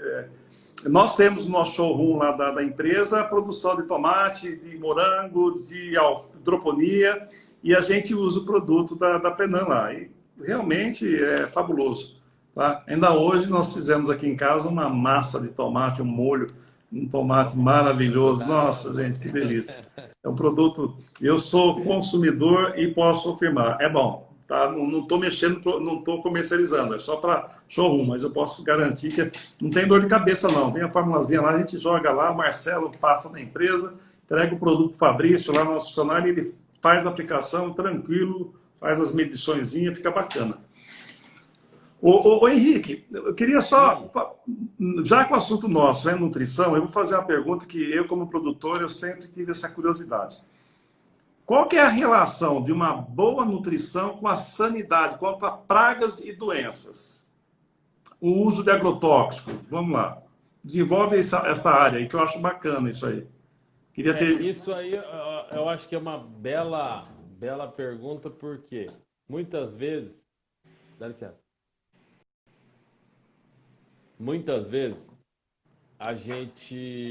nós temos no nosso showroom lá da empresa a produção de tomate, de morango, de hidroponia, e a gente usa o produto da Plenan lá. E realmente é fabuloso. Tá? Ainda hoje nós fizemos aqui em casa uma massa de tomate, um molho, um tomate maravilhoso. Nossa, gente, que delícia. É um produto... Eu sou consumidor e posso afirmar, é bom. Tá? Não estou mexendo, não estou comercializando, é só para showroom, mas eu posso garantir que não tem dor de cabeça não. Vem a formulazinha lá, a gente joga lá, o Marcelo passa na empresa, entrega o produto para o Fabrício, lá no nosso funcionário, ele faz a aplicação tranquilo, faz as mediçõezinhas, fica bacana. Ô Henrique, eu queria só, já que o assunto nosso é nutrição, eu vou fazer uma pergunta que eu, como produtor, eu sempre tive essa curiosidade. Qual que é a relação de uma boa nutrição com a sanidade, quanto a pragas e doenças? O uso de agrotóxico, vamos lá. Desenvolve essa área aí, que eu acho bacana isso aí. Queria ter... Isso aí eu acho que é uma bela pergunta, porque muitas vezes... Dá licença. Muitas vezes a gente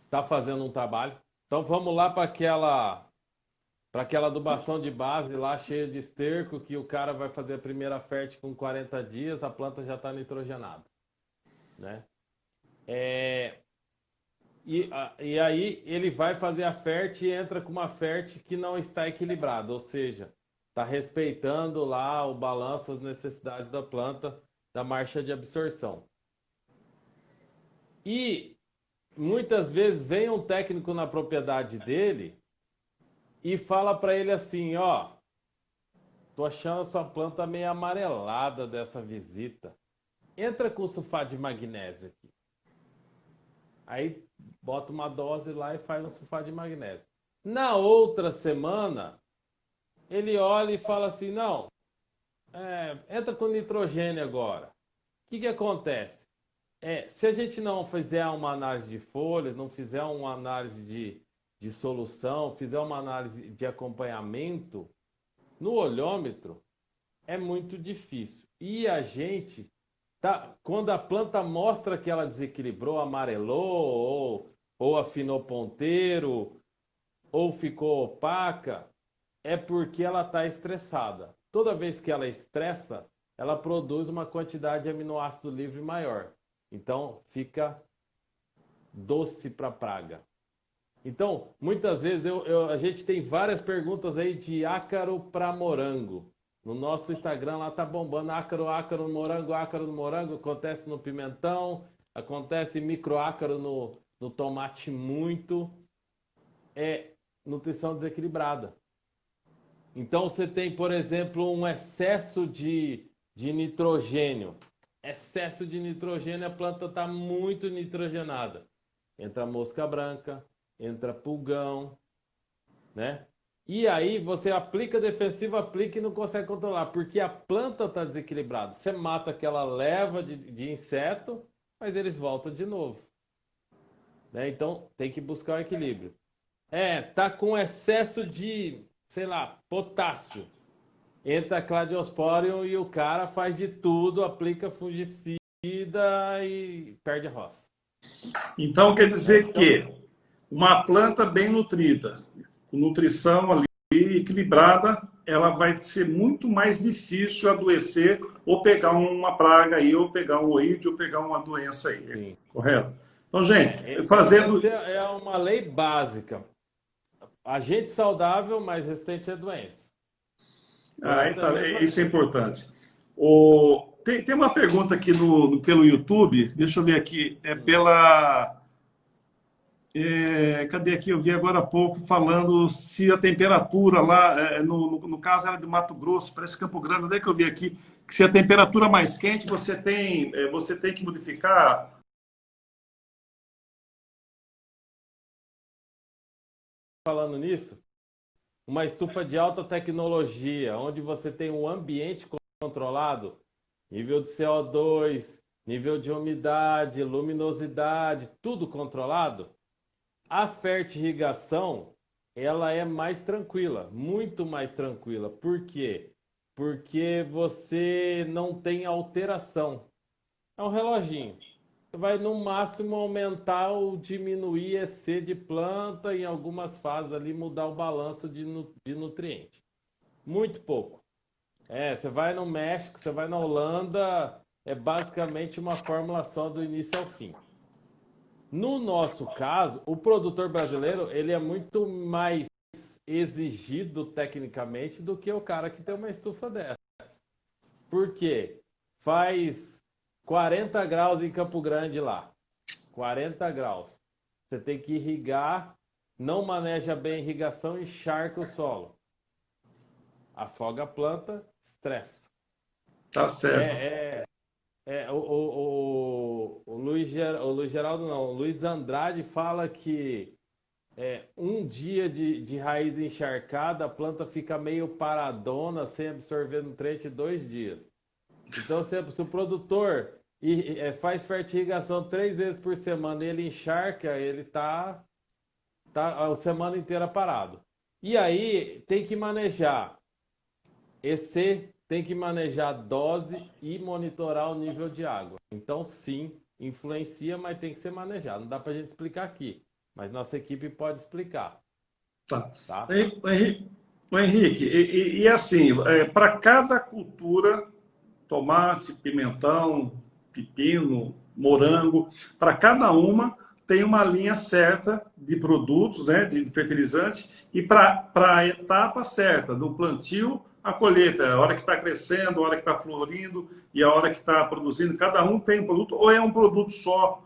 está fazendo um trabalho. Então vamos lá para aquela adubação de base lá cheia de esterco, que o cara vai fazer a primeira fértil com 40 dias, a planta já está nitrogenada. Né? E aí ele vai fazer a fértil e entra com uma fértil que não está equilibrada, ou seja, está respeitando lá o balanço, as necessidades da planta, da marcha de absorção. E muitas vezes vem um técnico na propriedade dele e fala para ele assim, ó, tô achando a sua planta meio amarelada dessa visita. Entra com sulfato de magnésio aqui. Aí bota uma dose lá e faz um sulfato de magnésio. Na outra semana, ele olha e fala assim, não, entra com nitrogênio agora. O que acontece? Se a gente não fizer uma análise de folhas, não fizer uma análise de solução, fizer uma análise de acompanhamento, no olhômetro é muito difícil. E a gente, quando a planta mostra que ela desequilibrou, amarelou, ou afinou ponteiro, ou ficou opaca, é porque ela está estressada. Toda vez que ela estressa, ela produz uma quantidade de aminoácido livre maior. Então, fica doce para praga. Então, muitas vezes a gente tem várias perguntas aí de ácaro para morango. No nosso Instagram lá tá bombando ácaro no morango, ácaro no morango. Acontece no pimentão, acontece microácaro no tomate muito. É nutrição desequilibrada. Então, você tem, por exemplo, um excesso de nitrogênio. Excesso de nitrogênio, a planta está muito nitrogenada. Entra mosca branca, entra pulgão, né? E aí você aplica defensivo, aplica e não consegue controlar, porque a planta está desequilibrada. Você mata aquela leva de inseto, mas eles voltam de novo. Né? Então tem que buscar o equilíbrio. Tá com excesso de, sei lá, potássio. Entra Cladosporium e o cara faz de tudo, aplica fungicida e perde a roça. Então quer dizer que uma planta bem nutrida, com nutrição ali equilibrada, ela vai ser muito mais difícil adoecer ou pegar uma praga aí, ou pegar um oídio, ou pegar uma doença aí. Sim. Correto? Então, gente, fazendo... É uma lei básica. Agente saudável, mais resistente à doença. Isso é importante. Tem uma pergunta aqui pelo YouTube, deixa eu ver aqui, cadê aqui? Eu vi agora há pouco falando se a temperatura lá, no caso era de Mato Grosso, parece Campo Grande, onde é que eu vi aqui? Que se a temperatura mais quente, você tem que modificar. Falando nisso, uma estufa de alta tecnologia, onde você tem um ambiente controlado, nível de CO2, nível de umidade, luminosidade, tudo controlado, a fertirrigação, ela é mais tranquila, muito mais tranquila. Por quê? Porque você não tem alteração. É um reloginho. Você vai no máximo aumentar ou diminuir EC de planta, em algumas fases ali mudar o balanço de nutriente. Muito pouco. Você vai no México, você vai na Holanda, é basicamente uma fórmula só do início ao fim. No nosso caso, o produtor brasileiro, ele é muito mais exigido tecnicamente do que o cara que tem uma estufa dessa. Por quê? Faz 40 graus em Campo Grande lá. 40 graus. Você tem que irrigar, não maneja bem a irrigação, encharca o solo. Afoga a planta, estressa. Tá certo. O Luiz Geraldo não, o Luiz Andrade fala que um dia de raiz encharcada, a planta fica meio paradona, sem absorver nutriente 2 dias. Então, se o produtor faz fertirrigação 3 vezes por semana e ele encharca, ele tá a semana inteira parado. E aí tem que manejar EC, tem que manejar dose e monitorar o nível de água. Então, sim, influencia, mas tem que ser manejado. Não dá para a gente explicar aqui, mas nossa equipe pode explicar. Tá. Tá? Henrique, e assim, para cada cultura, tomate, pimentão, pepino, morango, para cada uma tem uma linha certa de produtos, né, de fertilizantes, e para a etapa certa, do plantio à colheita, a hora que está crescendo, a hora que está florindo e a hora que está produzindo, cada um tem um produto, ou é um produto só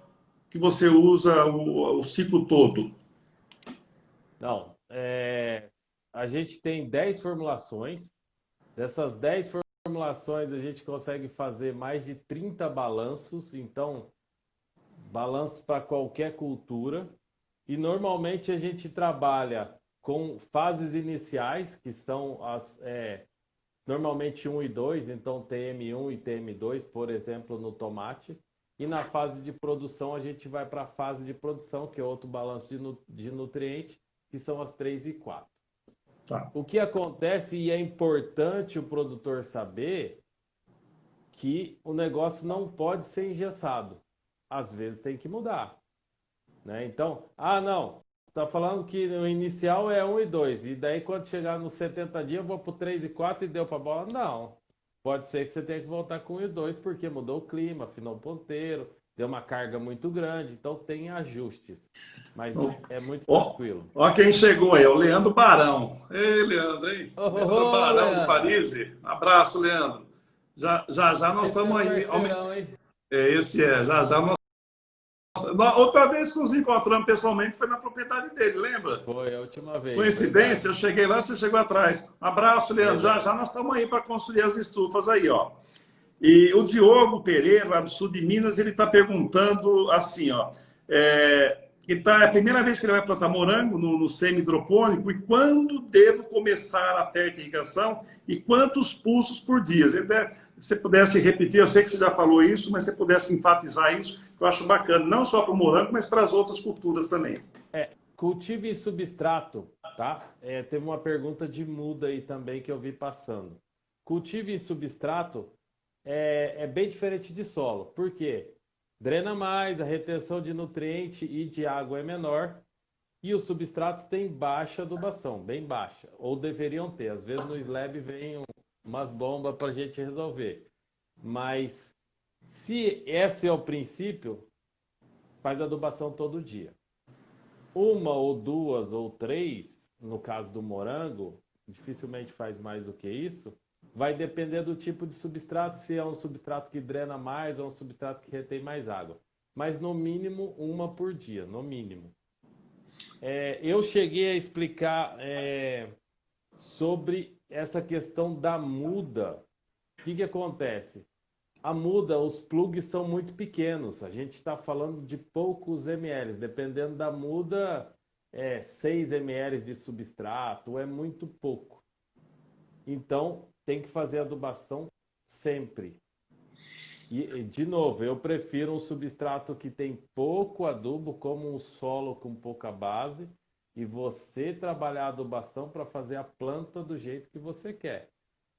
que você usa o ciclo todo? Não, a gente tem 10 formulações. Dessas 10 formulações, a gente consegue fazer mais de 30 balanços. Então, balanços para qualquer cultura. E normalmente a gente trabalha com fases iniciais, que são normalmente 1 e 2, então TM1 e TM2, por exemplo, no tomate. E na fase de produção, a gente vai para a fase de produção, que é outro balanço de nutriente, que são as 3 e 4. Tá. O que acontece, e é importante o produtor saber, que o negócio não pode ser engessado. Às vezes tem que mudar. Né? Então, não, está falando que o inicial é 1 e 2, e daí quando chegar nos 70 dias eu vou para o 3 e 4 e deu para a bola? Não. Pode ser que você tenha que voltar com 1 e 2, porque mudou o clima, afinou o ponteiro, deu uma carga muito grande, então tem ajustes. Mas é muito tranquilo. Ó quem chegou aí, é o Leandro Barão. Ei, Leandro, hein? Leandro Barão Leandro. do Paris. Abraço, Leandro. Já nós estamos aí. Esse já nós. Outra vez que nos encontramos pessoalmente foi na propriedade dele, lembra? Foi a última vez. Coincidência, eu cheguei lá, você chegou atrás. Abraço, Leandro. Já nós estamos aí para construir as estufas aí, ó. E o Diogo Pereira, lá do sul de Minas, ele está perguntando assim, ó. É a primeira vez que ele vai plantar morango no semi-hidropônico, e quando devo começar a fertirrigação e quantos pulsos por dia? Se você pudesse repetir, eu sei que você já falou isso, mas se você pudesse enfatizar isso, eu acho bacana, não só para o morango, mas para as outras culturas também. Cultivo e substrato, tá? Teve uma pergunta de muda aí também que eu vi passando. Cultivo e substrato é bem diferente de solo. Por quê? Drena mais, a retenção de nutriente e de água é menor, e os substratos têm baixa adubação, bem baixa, ou deveriam ter. Às vezes no slab vem umas bombas para a gente resolver. Mas se esse é o princípio, faz adubação todo dia. 1 ou 2 ou 3, no caso do morango, dificilmente faz mais do que isso. Vai depender do tipo de substrato, se é um substrato que drena mais ou um substrato que retém mais água. Mas no mínimo 1 por dia, no mínimo. Eu cheguei a explicar sobre essa questão da muda. O que acontece? A muda, os plugs são muito pequenos. A gente está falando de poucos ml. Dependendo da muda, 6 ml de substrato, é muito pouco. Então, tem que fazer adubação sempre. E, de novo, eu prefiro um substrato que tem pouco adubo, como um solo com pouca base, e você trabalhar a adubação para fazer a planta do jeito que você quer.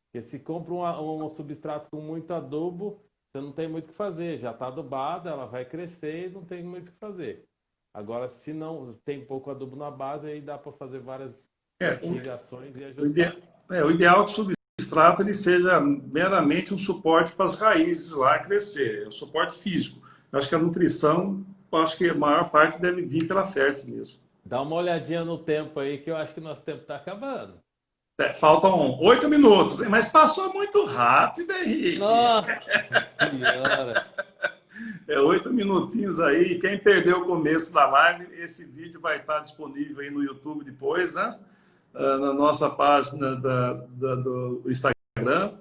Porque se compra um substrato com muito adubo, você não tem muito o que fazer. Já está adubada, ela vai crescer e não tem muito o que fazer. Agora, se não tem pouco adubo na base, aí dá para fazer várias irrigações e ajustar. O ideal é que o substrato ele seja meramente um suporte para as raízes lá crescer, é um suporte físico. Eu acho que a nutrição, acho que a maior parte deve vir pela fértil mesmo. Dá uma olhadinha no tempo aí, que eu acho que nosso tempo está acabando. Faltam 8 minutos, mas passou muito rápido, Henrique. Nossa senhora! 8 minutinhos aí. Quem perdeu o começo da live, esse vídeo vai estar disponível aí no YouTube depois, né? Na nossa página do Instagram.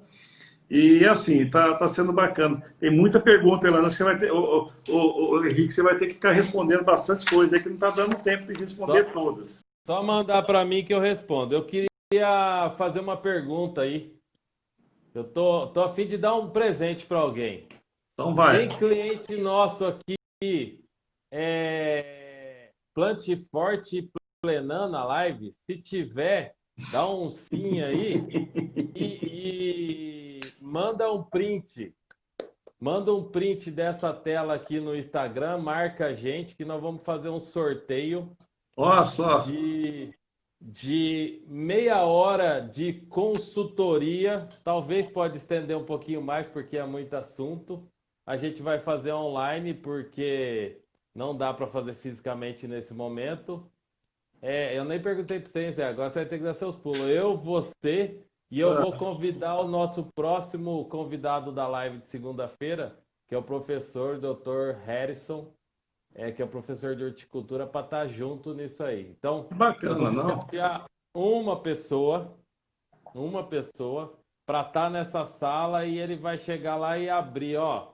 E assim, tá sendo bacana. Tem muita pergunta, Elana, você vai ter, o Henrique, você vai ter que ficar respondendo bastante coisa aí, que não está dando tempo de responder todas. Só mandar para mim que eu respondo. Eu queria fazer uma pergunta aí. Eu tô a fim de dar um presente para alguém. Então vai. Tem cliente nosso aqui, Plante Forte Plenan na live. Se tiver, dá um sim aí e manda um print. Manda um print dessa tela aqui no Instagram, marca a gente que nós vamos fazer um sorteio. Olha só. De meia hora de consultoria. Talvez pode estender um pouquinho mais porque é muito assunto. A gente vai fazer online porque não dá para fazer fisicamente nesse momento. Eu nem perguntei para você, Zé, agora você vai ter que dar seus pulos. Eu, você e eu vou convidar o nosso próximo convidado da live de segunda-feira, que é o professor Dr. Harrison. que é o professor de horticultura, para estar junto nisso aí. Então, eu Bacana, vou não? diferenciar uma pessoa para estar nessa sala e ele vai chegar lá e abrir, ó,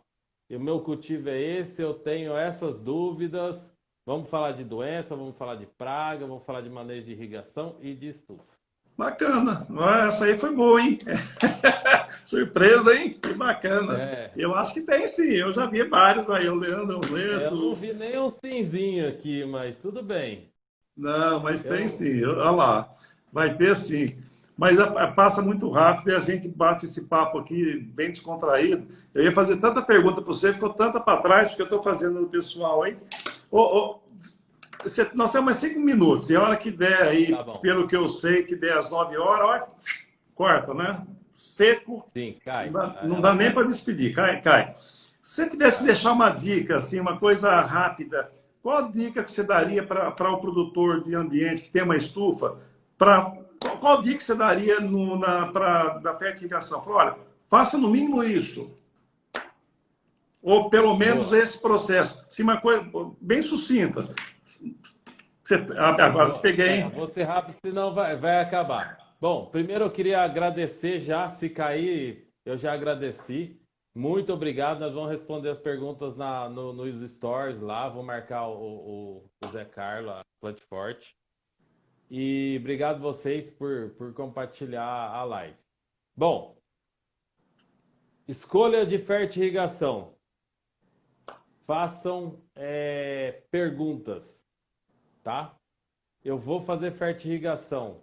o meu cultivo é esse, eu tenho essas dúvidas, vamos falar de doença, vamos falar de praga, vamos falar de manejo de irrigação e de estufa. Bacana. Essa aí foi boa, hein? Surpresa, hein? Que bacana. É, Eu acho que tem sim. Eu já vi vários aí. O Leandro, o eu não Lenço. vi nem um cinzinho aqui, mas tudo bem. Não, mas tem Eu, sim. Olha lá. Vai ter sim. Mas passa muito rápido e a gente bate esse papo aqui bem descontraído. Eu ia fazer tanta pergunta para você, ficou tanta para trás, porque eu estou fazendo no pessoal aí. Ô, ô, nós temos mais 5 minutos. E a hora que der aí, tá bom. pelo que eu sei, que der às 9 horas, olha, corta, né? Seco. Sim, cai. Não dá Ela nem cai. para despedir, cai. Se você pudesse deixar uma dica, assim, uma coisa rápida, qual a dica que você daria para o produtor de ambiente que tem uma estufa? Qual dica que você daria da fertilização? Fala, olha, faça no mínimo isso. Ou pelo menos Boa. esse processo. Assim, uma coisa bem sucinta. Agora te peguei, hein? Vou ser rápido, senão vai acabar. Bom, primeiro eu queria agradecer já. Se cair, eu já agradeci. Muito obrigado. Nós vamos responder as perguntas nos stories lá. Vou marcar o Zé Carlos, a Plante Forte. E obrigado vocês por compartilhar a live. Bom, escolha de fertirrigação. Façam perguntas, tá? Eu vou fazer fertirrigação.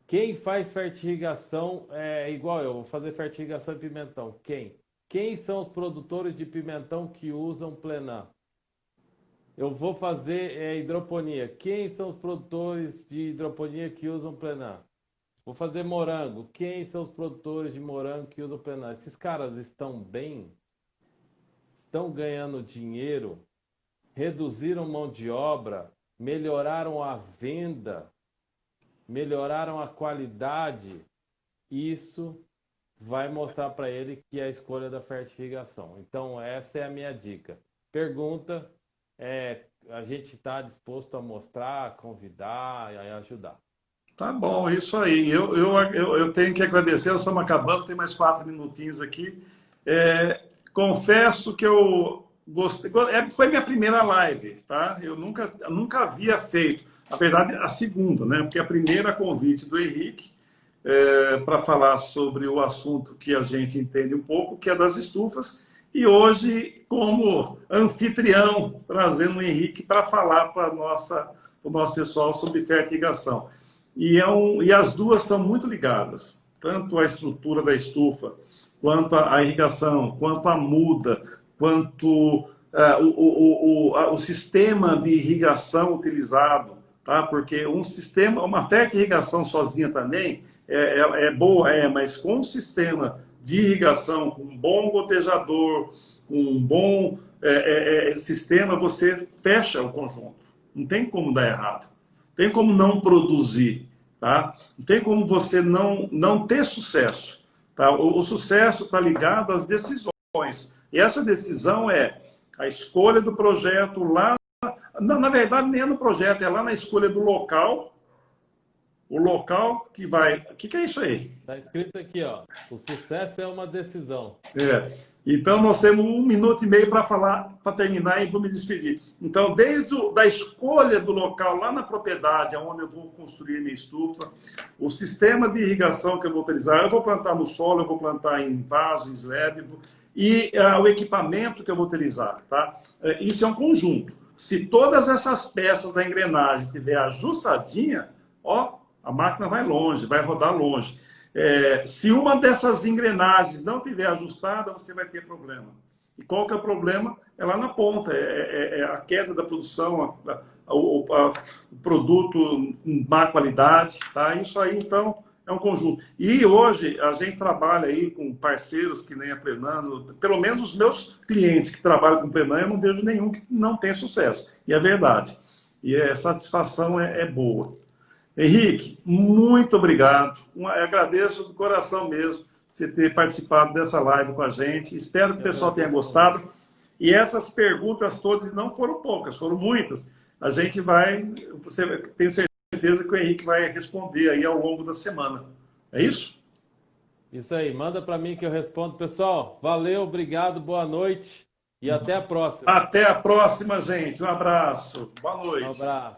Quem faz fertirrigação é igual eu, vou fazer fertirrigação de pimentão. Quem? Quem são os produtores de pimentão que usam Plenan? Eu vou fazer hidroponia. Quem são os produtores de hidroponia que usam Plenan? Vou fazer morango. Quem são os produtores de morango que usam Plenan? Esses caras estão bem? Estão ganhando dinheiro? Reduziram mão de obra? Melhoraram a venda? Melhoraram a qualidade? Isso vai mostrar para ele que é a escolha da fertirrigação. Então, essa é a minha dica. Pergunta, a gente está disposto a mostrar, convidar e ajudar. Tá bom, isso aí. Eu tenho que agradecer, nós estamos acabando, tem mais 4 minutinhos aqui. Confesso que eu gostei. Foi minha primeira live, tá? Eu nunca havia feito. Na verdade, a segunda, né? Porque a primeira convite do Henrique para falar sobre o assunto que a gente entende um pouco, que é das estufas. E hoje, como anfitrião, trazendo o Henrique para falar para o nosso pessoal sobre fertirrigação. E as duas estão muito ligadas, tanto a estrutura da estufa, quanto a irrigação, quanto a muda, quanto o sistema de irrigação utilizado, tá? Porque uma fertirrigação sozinha também é boa, mas com um sistema de irrigação, com um bom gotejador, com um bom sistema, você fecha o conjunto. Não tem como dar errado. Não tem como não produzir. Tá? Não tem como você não ter sucesso. Tá? O sucesso está ligado às decisões. E essa decisão é a escolha do projeto lá. Na verdade, nem é no projeto, é lá na escolha do local. O local que vai... O que é isso aí? Está escrito aqui, ó. O sucesso é uma decisão. Então, nós temos 1 minuto e meio para falar, para terminar e vou me despedir. Então, desde a escolha do local lá na propriedade, onde eu vou construir minha estufa, o sistema de irrigação que eu vou utilizar, eu vou plantar no solo, eu vou plantar em vaso, em slab, e o equipamento que eu vou utilizar. Tá? Isso é um conjunto. Se todas essas peças da engrenagem estiver ajustadinha, a máquina vai longe, vai rodar longe. Se uma dessas engrenagens não estiver ajustada, você vai ter problema. E qual que é o problema? É lá na ponta, a queda da produção, o produto em má qualidade. Tá? Isso aí, então, é um conjunto. E hoje a gente trabalha aí com parceiros que nem a Plenan, pelo menos os meus clientes que trabalham com Plenan, eu não vejo nenhum que não tenha sucesso. E é verdade. E a satisfação é boa. Henrique, muito obrigado. Agradeço do coração mesmo você ter participado dessa live com a gente. Espero que o pessoal tenha gostado. E essas perguntas todas não foram poucas, foram muitas. A gente vai, você tem certeza que o Henrique vai responder aí ao longo da semana. É isso? Isso aí, manda para mim que eu respondo. Pessoal, valeu, obrigado, boa noite e até a próxima. Até a próxima, gente. Um abraço. Boa Um noite. abraço.